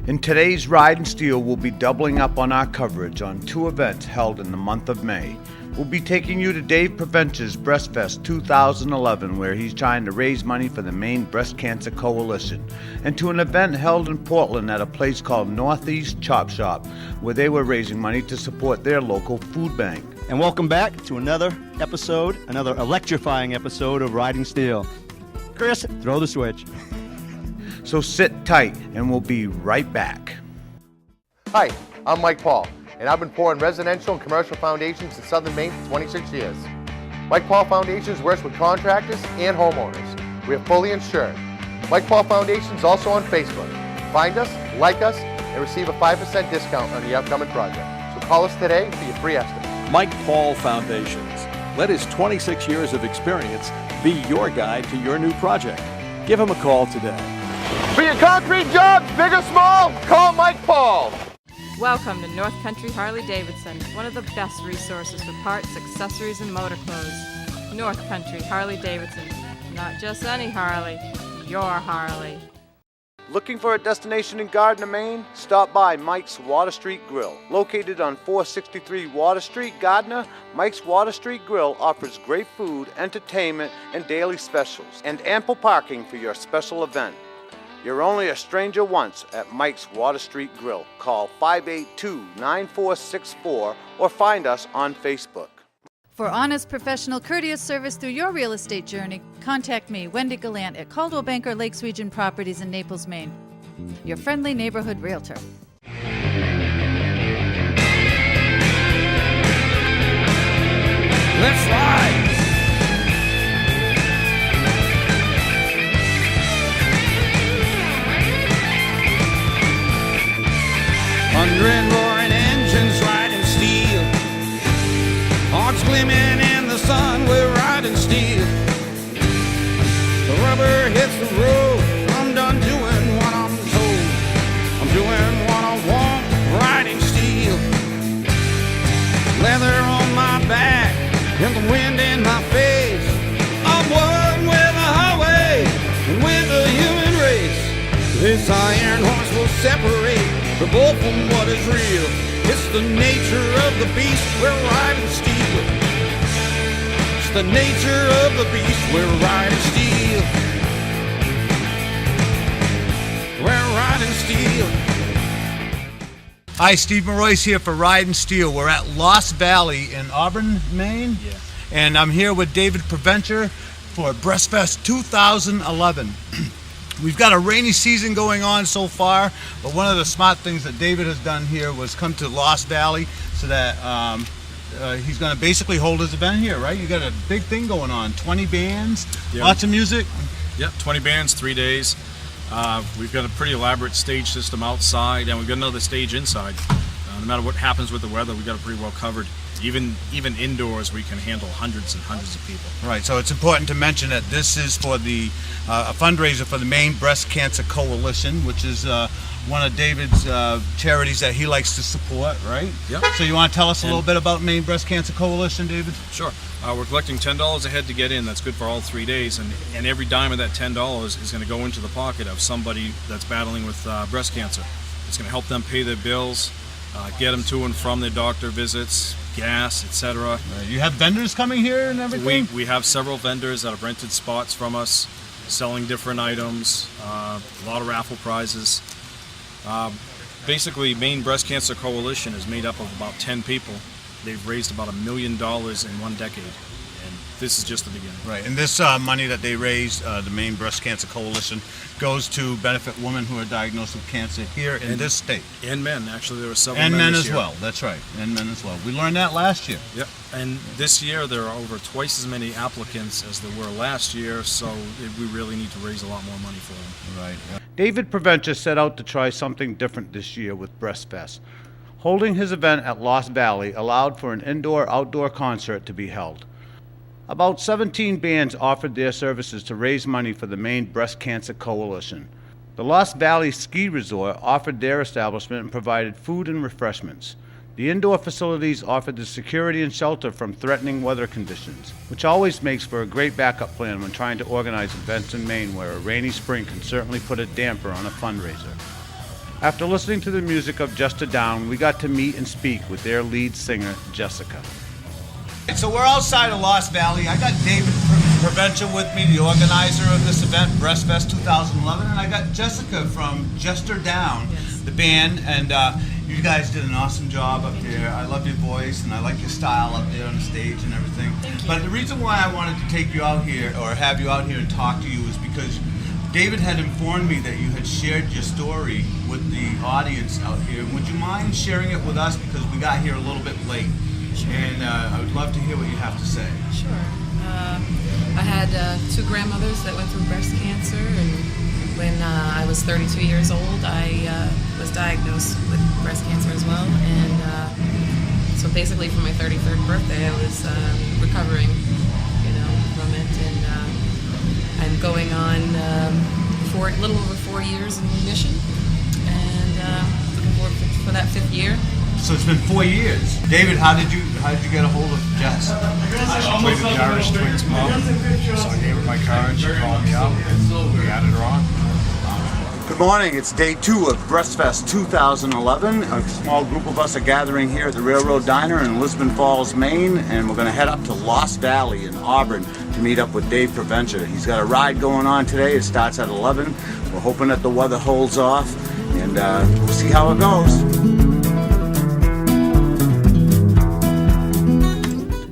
In today's Ridn Steel, we'll be doubling up on our coverage on two events held in the month of May. We'll be taking you to Dave Prevention's Breastfest 2011, where he's trying to raise money for the Maine Breast Cancer Coalition, and to an event held in Portland at a place called Northeast Chop Shop, where they were raising money to support their local food bank. And welcome back to another episode, another electrifying episode of Ridn Steel. Chris, throw the switch. So sit tight, and we'll be right back. Hi, I'm Mike Paul, and I've been pouring residential and commercial foundations in Southern Maine for 26 years. Mike Paul Foundations works with contractors and homeowners. We are fully insured. Mike Paul Foundations also on Facebook. Find us, like us, and receive a 5% discount on the upcoming project. So call us today for your free estimate. Mike Paul Foundations. Let his 26 years of experience be your guide to your new project. Give him a call today. For your concrete jobs, big or small, call Mike Paul. Welcome to North Country Harley-Davidson, one of the best resources for parts, accessories, and motor clothes. North Country Harley-Davidson, not just any Harley, your Harley. Looking for a destination in Gardner, Maine? Stop by Mike's Water Street Grill. Located on 463 Water Street, Gardner, Mike's Water Street Grill offers great food, entertainment, and daily specials, and ample parking for your special event. You're only a stranger once at Mike's Water Street Grill. Call 582-9464 or find us on Facebook. For honest, professional, courteous service through your real estate journey, contact me, Wendy Gallant, at Caldwell Banker Lakes Region Properties in Naples, Maine. Your friendly neighborhood realtor. Let's ride! Hundred roaring engines riding steel, hearts gleaming in the sun, we're riding steel. The rubber hits the road, I'm done doing what I'm told. I'm doing what I want, riding steel. Leather on my back and the wind in my face. I'm one with the highway and with the human race. This iron horse will separate the bull from what is real. It's the nature of the beast, we're riding steel. It's the nature of the beast, we're riding steel. We're riding steel. Hi, Steve Maroyce here for Ridn Steel. We're at Lost Valley in Arvin, Maine. Yeah. And I'm here with David Prevention for Breastfest 2011. We've got a rainy season going on so far, but one of the smart things that David has done here was come to Lost Valley so that he's going to basically hold his event here, right? You got a big thing going on, 20 bands, lots of music. Yep, 20 bands, 3 days. We've got a pretty elaborate stage system outside, and we've got another stage inside. No matter what happens with the weather, we've got it pretty well covered. Even indoors, we can handle hundreds and hundreds of people. Right, so it's important to mention that this is for the a fundraiser for the Maine Breast Cancer Coalition, which is one of David's charities that he likes to support, right? Yep. So you want to tell us a little bit about Maine Breast Cancer Coalition, David? Sure. We're collecting $10 a head to get in. That's good for all 3 days, and every dime of that $10 is going to go into the pocket of somebody that's battling with breast cancer. It's going to help them pay their bills, get them to and from their doctor visits, gas, etc. You have vendors coming here and everything? We have several vendors that have rented spots from us, selling different items, a lot of raffle prizes. Basically, Maine Breast Cancer Coalition is made up of about 10 people. They've raised about $1 million in 1 decade, and this is just the beginning. Right, and this money that they raise, the Maine Breast Cancer Coalition, goes to benefit women who are diagnosed with cancer here in this state. And men, actually, there were several and men this as year. well, that's right, and men as well. We learned that last year. Yep, and this year there are over twice as many applicants as there were last year, so we really need to raise a lot more money for them. Right. David Prevention set out to try something different this year with Breastfest. Holding his event at Lost Valley allowed for an indoor-outdoor concert to be held. About 17 bands offered their services to raise money for the Maine Breast Cancer Coalition. The Lost Valley Ski Resort offered their establishment and provided food and refreshments. The indoor facilities offered the security and shelter from threatening weather conditions, which always makes for a great backup plan when trying to organize events in Maine where a rainy spring can certainly put a damper on a fundraiser. After listening to the music of Just a Down, we got to meet and speak with their lead singer, Jessica. So we're outside of Lost Valley. I got David Prevention with me, the organizer of this event, Breastfest 2011, and I got Jessica from Just a Down, the band, and you guys did an awesome job up there. I love your voice, and I like your style up there on the stage and everything. Thank you. But the reason why I wanted to take you out here, or have you out here and talk to you, is because David had informed me that you had shared your story with the audience out here. Would you mind sharing it with us, because we got here a little bit late? Sure. And I would love to hear what you have to say. Sure. I had two grandmothers that went through breast cancer, and when I was 32 years old, I was diagnosed with breast cancer as well. And so basically, for my 33rd birthday, I was recovering, from it, and I'm going on a little over 4 years in remission, and looking forward for that 5th year. So it's been 4 years. David, how did you get a hold of Jess? I played with the Irish Twins mom, so I gave her my card, she called me up, and we added her on. Good morning. It's day 2 of Breastfest 2011. A small group of us are gathering here at the Railroad Diner in Lisbon Falls, Maine, and we're going to head up to Lost Valley in Arvin to meet up with Dave Prevention. He's got a ride going on today. It starts at 11. We're hoping that the weather holds off, and we'll see how it goes.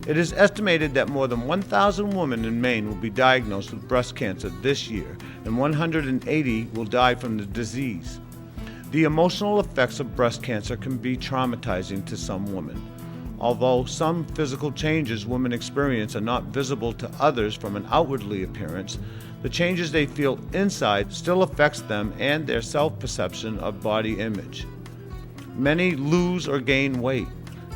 It is estimated that more than 1,000 women in Maine will be diagnosed with breast cancer this year, and 180 will die from the disease. The emotional effects of breast cancer can be traumatizing to some women. Although some physical changes women experience are not visible to others from an outwardly appearance, the changes they feel inside still affects them and their self-perception of body image. Many lose or gain weight.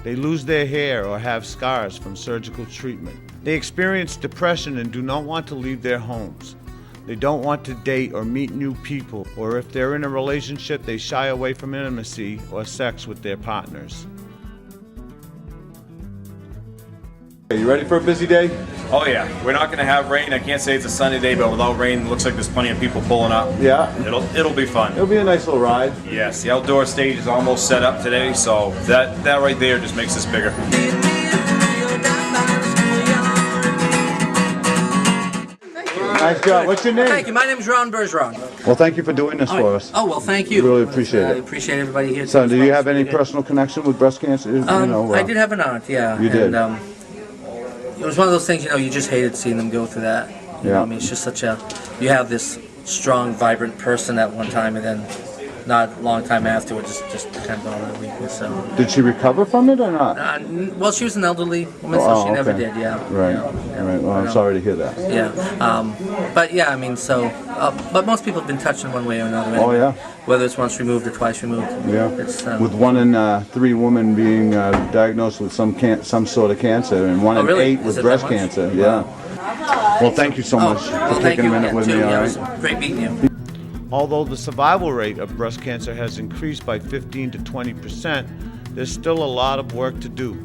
They lose their hair or have scars from surgical treatment. They experience depression and do not want to leave their homes. They don't want to date or meet new people, or if they're in a relationship, they shy away from intimacy or sex with their partners. Are you ready for a busy day? Oh yeah, we're not going to have rain. I can't say it's a sunny day, but without rain, it looks like there's plenty of people pulling up. Yeah. It'll be fun. It'll be a nice little ride. Yes, the outdoor stage is almost set up today, so that right there just makes this bigger. Nice job. What's your name? Thank you. My name is Ron Bergeron. Well, thank you for doing this for us. Oh, well, thank you. We really appreciate I it. appreciate everybody here. So, do you have any personal connection with breast cancer? I did have an aunt, yeah. You did? And, it was one of those things, you just hated seeing them go through that. You know what I mean, it's just you have this strong, vibrant person at one time, and then not a long time afterwards, just kind of gone that weakness. So. Did she recover from it or not? Well, she was an elderly woman, so she never did, yeah. Right, yeah. right. Well, I'm sorry to hear that. Yeah, but yeah, I mean, but most people have been touched in one way or another. Anyway. Oh, yeah? Whether it's once removed or twice removed. Yeah. With 1 in 3 women being diagnosed with some sort of cancer, and 1 in 8 with breast cancer. Wow. Yeah. Well, thank you so much for taking a minute with me. Yeah, it was great meeting you. Although the survival rate of breast cancer has increased by 15 to 20%, there's still a lot of work to do.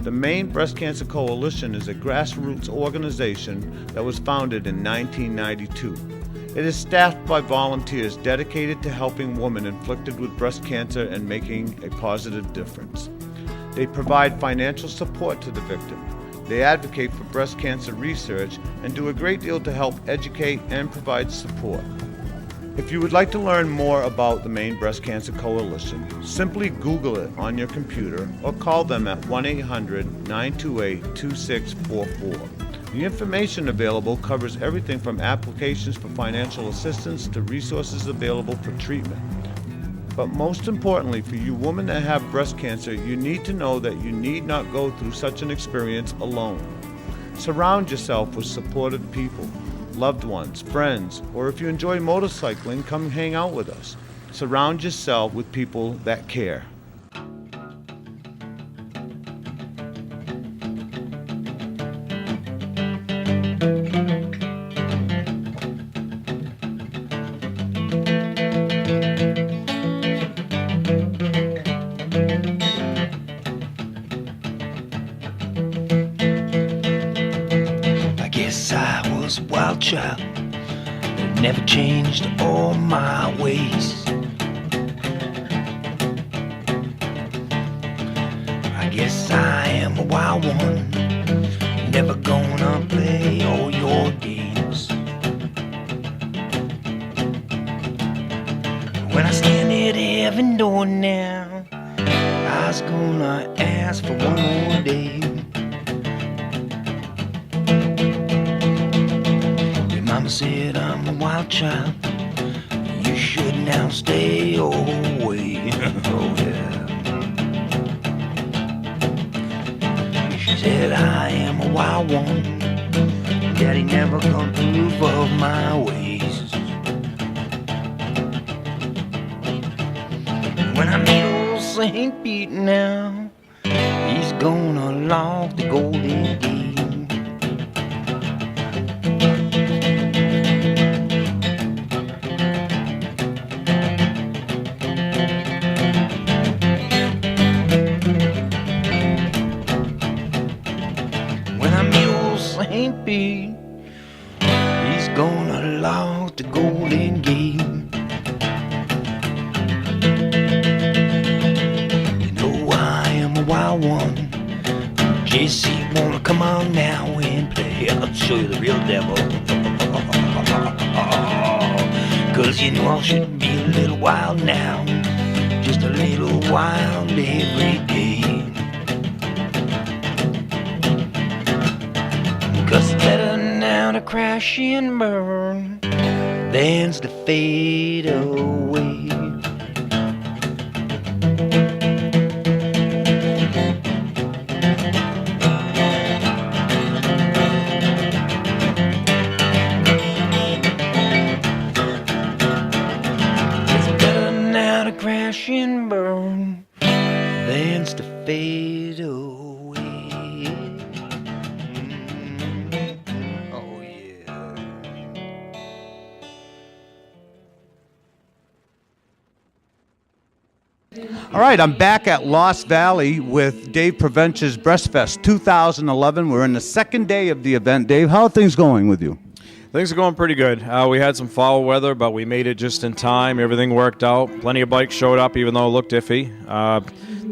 The Maine Breast Cancer Coalition is a grassroots organization that was founded in 1992. It is staffed by volunteers dedicated to helping women inflicted with breast cancer and making a positive difference. They provide financial support to the victim. They advocate for breast cancer research and do a great deal to help educate and provide support. If you would like to learn more about the Maine Breast Cancer Coalition, simply Google it on your computer or call them at 1-800-928-2644. The information available covers everything from applications for financial assistance to resources available for treatment. But most importantly, for you women that have breast cancer, you need to know that you need not go through such an experience alone. Surround yourself with supportive people. Loved ones, friends, or if you enjoy motorcycling, come hang out with us. Surround yourself with people that care. was a wild child that never changed all my ways. Guess I am a wild one, never gonna play all your games. When I stand at heaven door now, I was gonna ask for one more day. Your mama said I'm a wild child, you should now stay away. Oh yeah. She said I am a wild one, Daddy never gonna approve of my ways. When I meet old St. Pete now, he's gonna lock the golden gate. When I meet old St. Pete, he's gonna lock the golden gate. Wild one, JC, wanna come on now and play? I'll show you the real devil. Cause you know I should be a little wild now, just a little wild every day. Cause it's better now to crash and burn than to fade away. Crash and burn, then to fade away. Oh yeah. All right, I'm back at Lost Valley with Dave Provench's Breastfest 2011. We're in the second day of the event. Dave, how are things going with you? Things are going pretty good. We had some foul weather, but we made it just in time. Everything worked out. Plenty of bikes showed up, even though it looked iffy.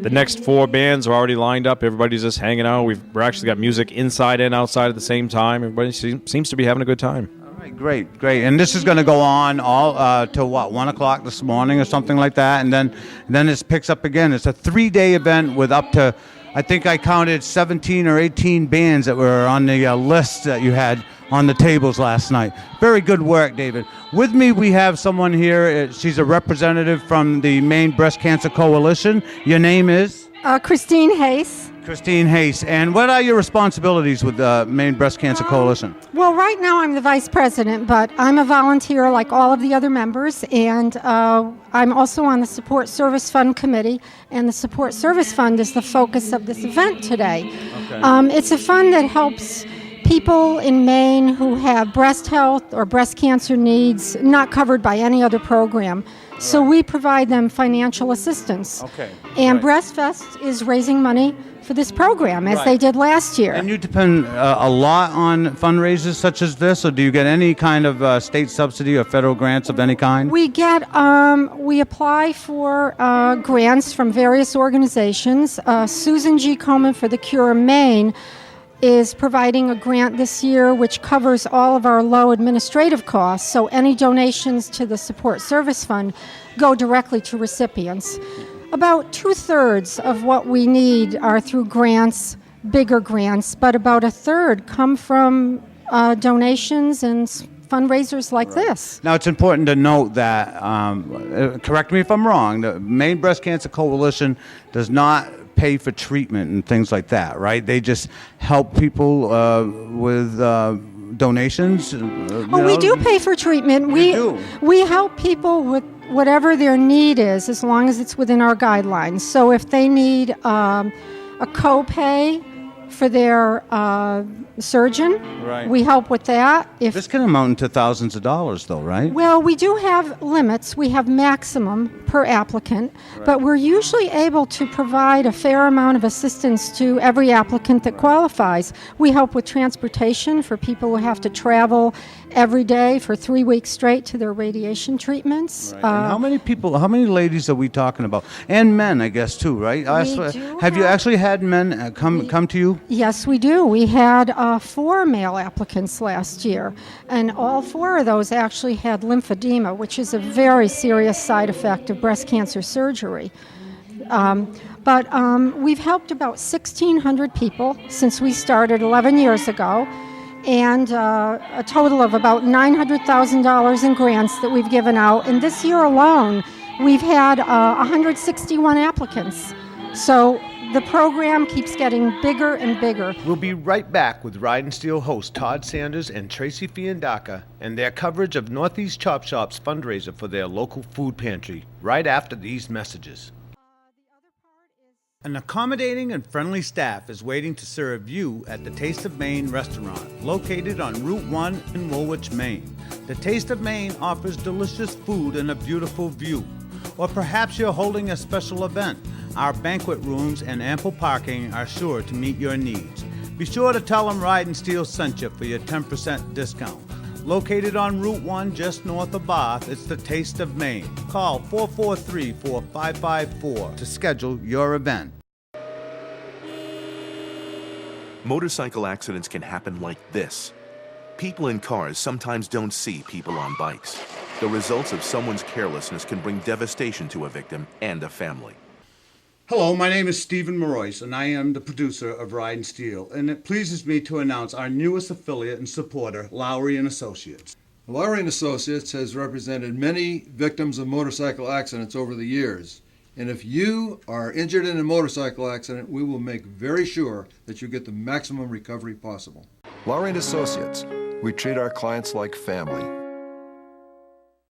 The next 4 bands are already lined up. Everybody's just hanging out. We're actually got music inside and outside at the same time. Everybody seems to be having a good time. All right, great. And this is going to go on all till what, 1 o'clock this morning or something like that, and then it picks up again. It's a 3-day event with up to, I think I counted 17 or 18 bands that were on the list that you had on the tables last night. Very good work, David. With me, we have someone here. She's a representative from the Maine Breast Cancer Coalition. Your name is? Christine Hayes. Christine Hayes. And what are your responsibilities with the Maine Breast Cancer Coalition? Well, right now I'm the vice president, but I'm a volunteer like all of the other members, and I'm also on the Support Service Fund Committee, and the Support Service Fund is the focus of this event today. Okay. It's a fund that helps people in Maine who have breast health or breast cancer needs not covered by any other program. Right. So we provide them financial assistance. Okay. And Breastfest is raising money for this program, as they did last year. And you depend a lot on fundraisers such as this, or do you get any kind of state subsidy or federal grants of any kind? We get, we apply for grants from various organizations. Susan G. Komen for the Cure Maine is providing a grant this year which covers all of our low administrative costs, so any donations to the Support Service Fund go directly to recipients. About 2/3 of what we need are through grants, bigger grants, but about 1/3 come from donations and fundraisers like this. Now, it's important to note that, correct me if I'm wrong, the Maine Breast Cancer Coalition does not pay for treatment and things like that, right? They just help people with donations. We do pay for treatment. We help people with whatever their need is, as long as it's within our guidelines. So if they need a copay for their surgeon. Right. We help with that. If This can amount to thousands of dollars, though, right? Well, we do have limits. We have maximum per applicant, but we're usually able to provide a fair amount of assistance to every applicant that qualifies. We help with transportation for people who have to travel every day for 3 weeks straight to their radiation treatments. Right. And how many people, how many ladies are we talking about? And men, I guess, too, right? Have you actually had men come to you? Yes, we do. We had 4 male applicants last year, and all 4 of those actually had lymphedema, which is a very serious side effect of breast cancer surgery. But we've helped about 1,600 people since we started 11 years ago, and a total of about $900,000 in grants that we've given out. And this year alone, we've had 161 applicants. So the program keeps getting bigger and bigger. We'll be right back with Ridn Steel host Todd Sanders and Tracy Fiandaca and their coverage of Northeast Chop Shop's fundraiser for their local food pantry right after these messages. An accommodating and friendly staff is waiting to serve you at the Taste of Maine restaurant, located on Route 1 in Woolwich, Maine. The Taste of Maine offers delicious food and a beautiful view. Or perhaps you're holding a special event. Our banquet rooms and ample parking are sure to meet your needs. Be sure to tell them Ridn Steel sent you for your 10% discount. Located on Route 1 just north of Bath, it's the Taste of Maine. Call 443-4554 to schedule your event. Motorcycle accidents can happen like this. People in cars sometimes don't see people on bikes. The results of someone's carelessness can bring devastation to a victim and a family. Hello, my name is Stephen Moroyce, and I am the producer of Ridn Steel, and it pleases me to announce our newest affiliate and supporter, Lowry & Associates. Lowry & Associates has represented many victims of motorcycle accidents over the years, and if you are injured in a motorcycle accident, we will make very sure that you get the maximum recovery possible. Lowry & Associates, we treat our clients like family.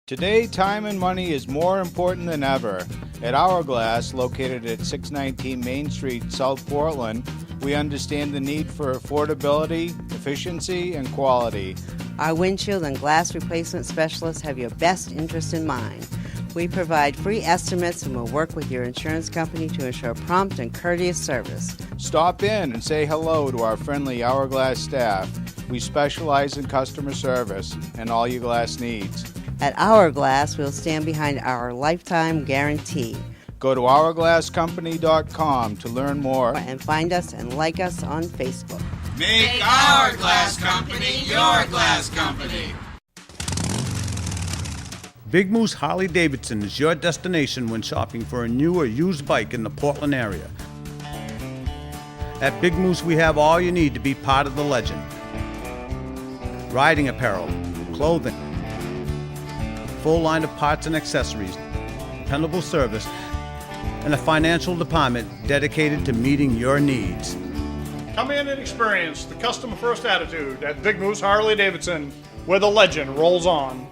Today, time and money is more important than ever. At Hourglass, located at 619 Main Street, South Portland, we understand the need for affordability, efficiency, and quality. Our windshield and glass replacement specialists have your best interest in mind. We provide free estimates and will work with your insurance company to ensure prompt and courteous service. Stop in and say hello to our friendly Hourglass staff. We specialize in customer service and all your glass needs. At Hourglass, we'll stand behind our lifetime guarantee. Go to hourglasscompany.com to learn more. And find us and like us on Facebook. Make our glass company your glass company. Big Moose Harley-Davidson is your destination when shopping for a new or used bike in the Portland area. At Big Moose, we have all you need to be part of the legend. Riding apparel, clothing, full line of parts and accessories, dependable service, and a financial department dedicated to meeting your needs. Come in and experience the customer first attitude at Big Moose Harley-Davidson, where the legend rolls on.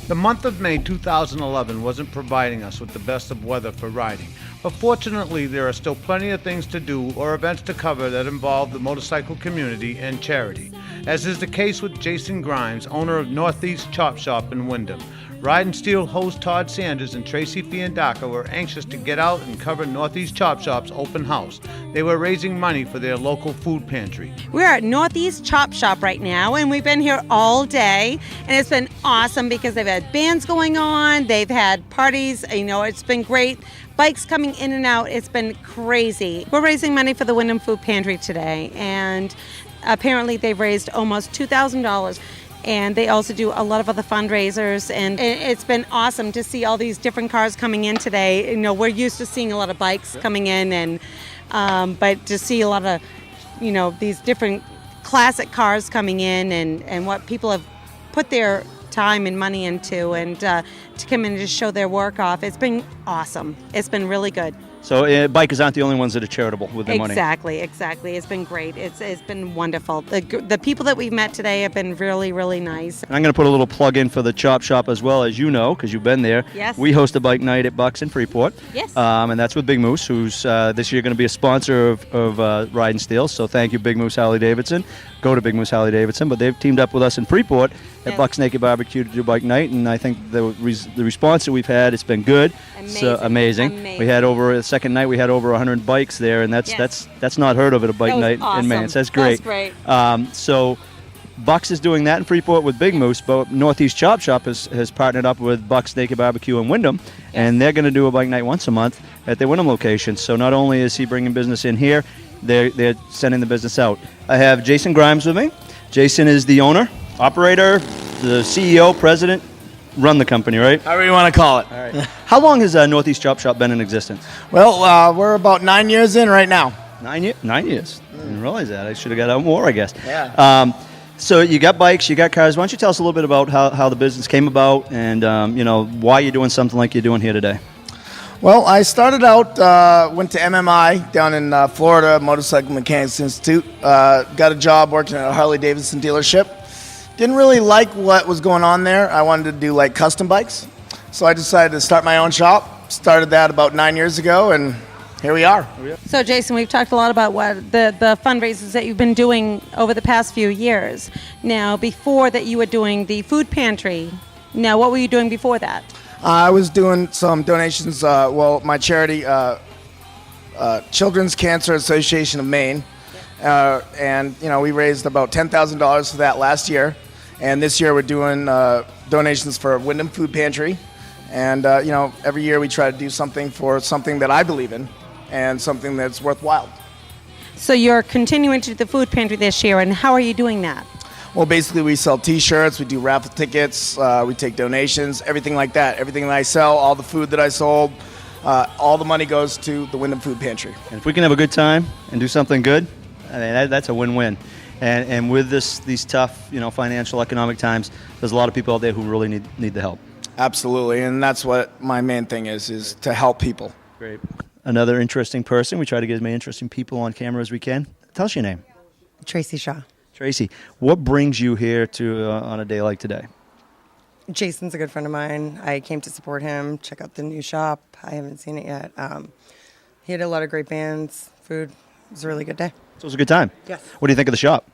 The month of May 2011 wasn't providing us with the best of weather for riding, but fortunately there are still plenty of things to do or events to cover that involve the motorcycle community and charity, as is the case with Jason Grimes, owner of Northeast Chop Shop in Wyndham. Ridn Steel host Todd Sanders and Tracy Fiandaca were anxious to get out and cover Northeast Chop Shop's open house. They were raising money for their local food pantry. We're at Northeast Chop Shop right now, and we've been here all day, and it's been awesome because they've had bands going on, they've had parties, it's been great. Bikes coming in and out, it's been crazy. We're raising money for the Wyndham Food Pantry today, and apparently they've raised almost $2,000. And they also do a lot of other fundraisers, and it's been awesome to see all these different cars coming in today. We're used to seeing a lot of bikes coming in, and but to see a lot of, these different classic cars coming in, and what people have put their time and money into, and to come in and just show their work off, it's been awesome. It's been really good. So bikers aren't the only ones that are charitable with their money. Exactly. It's been great. It's been wonderful. The people that we've met today have been really, really nice. And I'm going to put a little plug in for the Chop Shop as well, as you know, because you've been there. Yes. We host a bike night at Bucks in Freeport. Yes. And that's with Big Moose, who's this year going to be a sponsor of Ridn Steel. So thank you, Big Moose Harley Davidson. Go to Big Moose Harley Davidson. But they've teamed up with us in Freeport at Bucks Naked Barbecue to do bike night. And I think the response that we've had, it's been good. Amazing. We had over the second night, we had over 100 bikes there, and that's not heard of at a bike night in Maine. So that's great. So Bucks is doing that in Freeport with Big Moose, but Northeast Chop Shop has partnered up with Bucks Naked Barbecue in Wyndham, and they're going to do a bike night once a month at their Wyndham location. So not only is he bringing business in here, they're sending the business out. I have Jason Grimes with me. Jason is the owner, operator, the CEO, president. Run the company, right? However you want to call it. All right. How long has Northeast Chop Shop been in existence? Well, we're about 9 years in right now. 9 years? 9 years. I didn't realize that. I should have got out more, I guess. Yeah. So you got bikes, you got cars. Why don't you tell us a little bit about how the business came about and why you're doing something like you're doing here today? Well, I started out, went to MMI down in Florida, Motorcycle Mechanics Institute. Got a job working at a Harley Davidson dealership. Didn't really like what was going on there. I wanted to do like custom bikes. So I decided to start my own shop. Started that about 9 years ago, and here we are. So, Jason, we've talked a lot about what the fundraisers that you've been doing over the past few years. Now, before that, you were doing the food pantry. Now, what were you doing before that? I was doing some donations. My charity, Children's Cancer Association of Maine. And we raised about $10,000 for that last year, and this year we're doing donations for Wyndham Food Pantry, and every year we try to do something for something that I believe in, and something that's worthwhile. So you're continuing to do the food pantry this year, and how are you doing that? Well, basically we sell T-shirts, we do raffle tickets, we take donations, everything like that. Everything that I sell, all the food that I sold, all the money goes to the Wyndham Food Pantry. And if we can have a good time and do something good, I mean, that's a win-win. And with these tough, financial, economic times, there's a lot of people out there who really need the help. Absolutely, and that's what my main thing is to help people. Great. Another interesting person. We try to get as many interesting people on camera as we can. Tell us your name. Tracy Shaw. Tracy, what brings you here to on a day like today? Jason's a good friend of mine. I came to support him, check out the new shop. I haven't seen it yet. He had a lot of great bands, food. It was a really good day. So it was a good time. Yes. What do you think of the shop?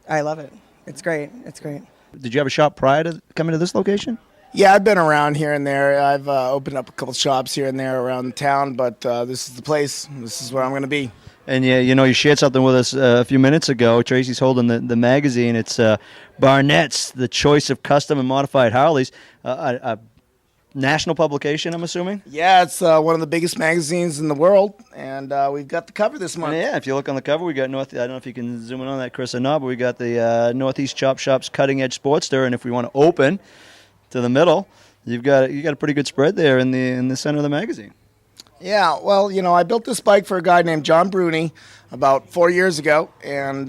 I love it. It's great. It's great. Did you have a shop prior to coming to this location? Yeah, I've been around here and there. I've opened up a couple shops here and there around town, but this is the place. This is where I'm going to be. And you shared something with us a few minutes ago. Tracy's holding the magazine. It's Barnett's, The Choice of Custom and Modified Harleys, a national publication, I'm assuming? Yeah, it's one of the biggest magazines in the world, and we've got the cover this month. Yeah, if you look on the cover, we got I don't know if you can zoom in on that, Chris, or not, but we got the Northeast Chop Shop's Cutting Edge Sportster, and if we want to open to the middle, you got a pretty good spread there in the center of the magazine. Yeah, well, I built this bike for a guy named John Bruni about 4 years ago, and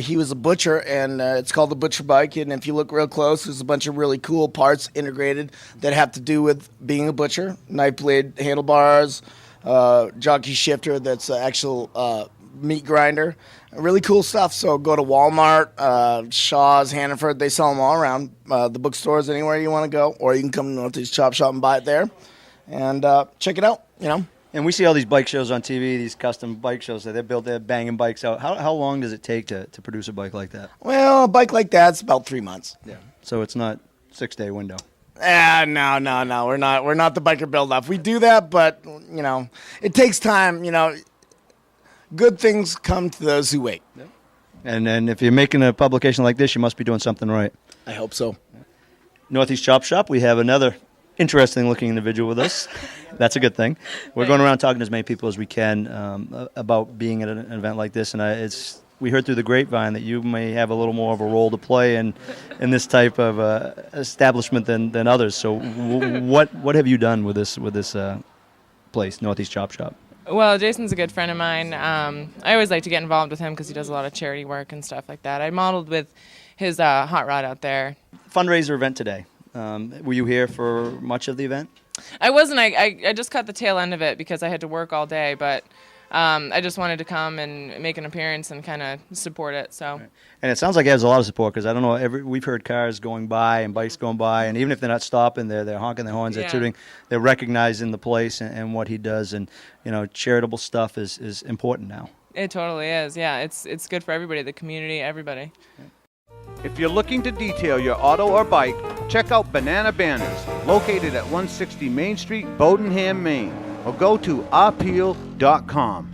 he was a butcher, and it's called the Butcher Bike, and if you look real close, there's a bunch of really cool parts integrated that have to do with being a butcher. Knife blade handlebars, jockey shifter that's an actual meat grinder. Really cool stuff, so go to Walmart, Shaw's, Hannaford, they sell them all around, the bookstores, anywhere you want to go, or you can come to Northeast Chop Shop and buy it there, and check it out. And we see all these bike shows on TV, these custom bike shows that they're banging bikes out. How long does it take to produce a bike like that? Well, a bike like that's about 3 months. Yeah. So it's not 6-day window. No. We're not the biker build up. We do that, but it takes time. Good things come to those who wait. Yeah. And if you're making a publication like this, you must be doing something right. I hope so. Northeast Chop Shop, we have another interesting looking individual with us. That's a good thing. We're going around talking to as many people as we can about being at an event like this, and we heard through the grapevine that you may have a little more of a role to play in this type of establishment than others. So what have you done with this place, Northeast Chop Shop? Well, Jason's a good friend of mine. I always like to get involved with him because he does a lot of charity work and stuff like that. I modeled with his hot rod out there. Fundraiser event today. Were you here for much of the event? I wasn't. I just caught the tail end of it because I had to work all day, but I just wanted to come and make an appearance and kind of support it. So. And it sounds like it has a lot of support because I don't know. We've heard cars going by and bikes going by, and even if they're not stopping, they're honking their horns, they're tooting, they're recognizing the place and what he does, and charitable stuff is important now. It totally is. Yeah, it's good for everybody, the community, everybody. If you're looking to detail your auto or bike, check out Banana Banners, located at 160 Main Street, Bowdenham, Maine, or go to ourpeel.com.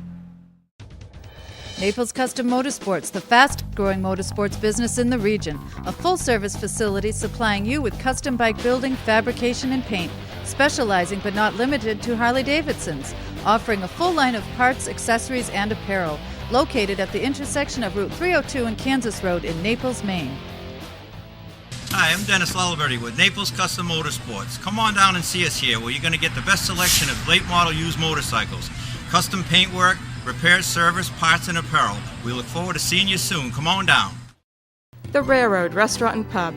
Naples Custom Motorsports, the fast-growing motorsports business in the region. A full-service facility supplying you with custom bike building, fabrication, and paint, specializing but not limited to Harley-Davidsons, offering a full line of parts, accessories, and apparel. Located at the intersection of Route 302 and Kansas Road in Naples, Maine. Hi, I'm Dennis Laliberty with Naples Custom Motorsports. Come on down and see us here, where you're going to get the best selection of late model used motorcycles, custom paintwork, repairs, service, parts, and apparel. We look forward to seeing you soon. Come on down. The Railroad Restaurant and Pub.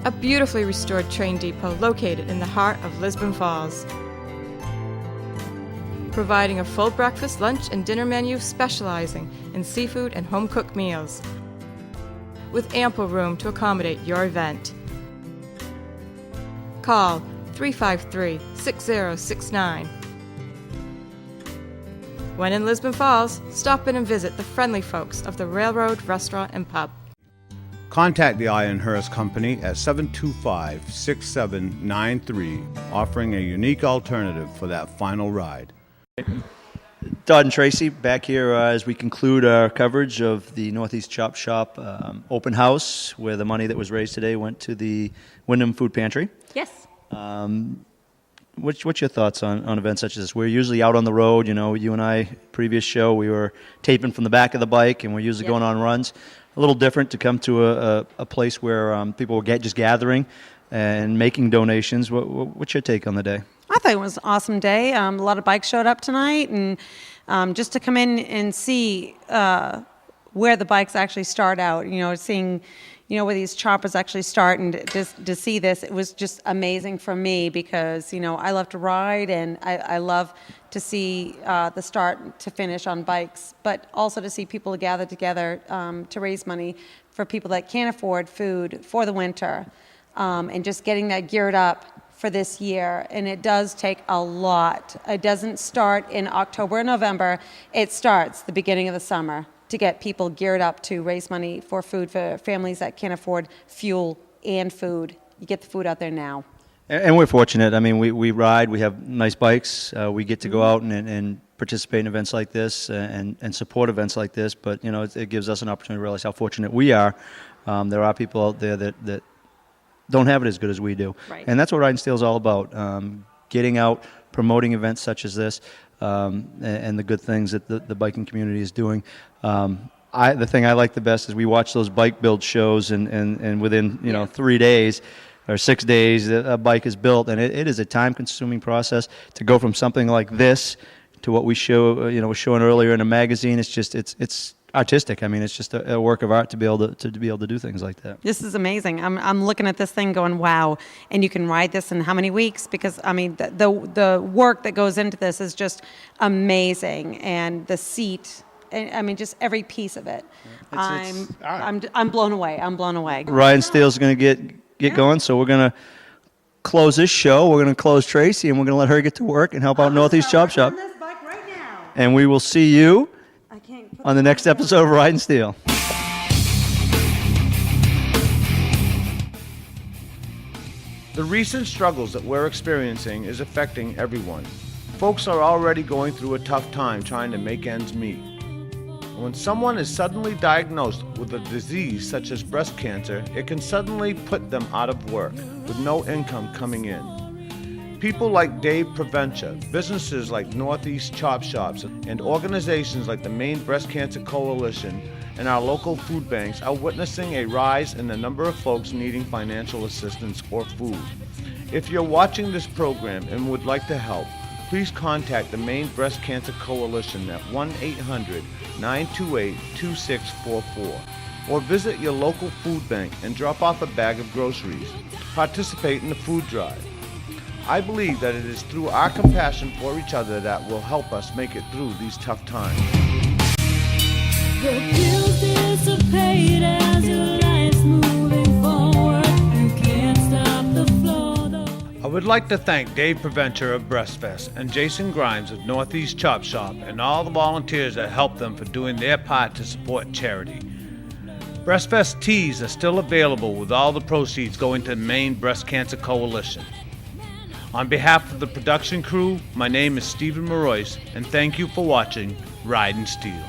A beautifully restored train depot located in the heart of Lisbon Falls. Providing a full breakfast, lunch, and dinner menu specializing in seafood and home-cooked meals, with ample room to accommodate your event. Call 353-6069. When in Lisbon Falls, stop in and visit the friendly folks of the Railroad Restaurant and Pub. Contact the Ironhurst Company at 725-6793, offering a unique alternative for that final ride. Todd and Tracy back here as we conclude our coverage of the Northeast Chop Shop open house, where the money that was raised today went to the Wyndham Food Pantry. Yes. What's your thoughts on events such as this? We're usually out on the road. You and I, previous show, we were taping from the back of the bike, and we're usually going on runs. A little different to come to a place where people were just gathering and making donations. What's your take on the day? I thought it was an awesome day. A lot of bikes showed up tonight, and just to come in and see where the bikes actually start out, seeing, where these choppers actually start, and to see this, it was just amazing for me because, I love to ride, and I love to see the start to finish on bikes, but also to see people gather together to raise money for people that can't afford food for the winter, and just getting that geared up for this year. And it does take a lot. It doesn't start in October and November. It starts the beginning of the summer to get people geared up to raise money for food for families that can't afford fuel and food. You get the food out there now. And we're fortunate. I mean, we ride, we have nice bikes, we get to go out and participate in events like this and support events like this, but it gives us an opportunity to realize how fortunate we are. There are people out there that don't have it as good as we do. Right. And that's what Ride and Steel is all about, getting out, promoting events such as this, and the good things that the biking community is doing. The thing I like the best is we watch those bike build shows, and within 3 days or 6 days, a bike is built, and it is a time-consuming process to go from something like this to what we show, was showing earlier in a magazine. It's just it's artistic. I mean, it's just a work of art to be able to do things like that. This is amazing. I'm looking at this thing going, wow. And you can ride this in how many weeks? Because the work that goes into this is just amazing, and the seat. Just every piece of it. I'm blown away. I'm blown away. Ride and Steel's going to get going, so we're going to close this show. We're going to close Tracy, and we're going to let her get to work and help out Northeast Chop Shop. And we will see you on the next episode of Ride and Steel. The recent struggles that we're experiencing is affecting everyone. Folks are already going through a tough time trying to make ends meet. When someone is suddenly diagnosed with a disease such as breast cancer, it can suddenly put them out of work with no income coming in. People like Dave Preventia, businesses like Northeast Chop Shops, and organizations like the Maine Breast Cancer Coalition and our local food banks are witnessing a rise in the number of folks needing financial assistance or food. If you're watching this program and would like to help, please contact the Maine Breast Cancer Coalition at 1-800-928-2644 or visit your local food bank and drop off a bag of groceries. Participate in the food drive. I believe that it is through our compassion for each other that will help us make it through these tough times. The bills dissipate as your life's moving forward. You can't stop the flow, though. I would like to thank Dave Preventure of Breastfest and Jason Grimes of Northeast Chop Shop and all the volunteers that helped them for doing their part to support charity. Breastfest tees are still available with all the proceeds going to the Maine Breast Cancer Coalition. On behalf of the production crew, my name is Stephen Marois, and thank you for watching Ridn Steel.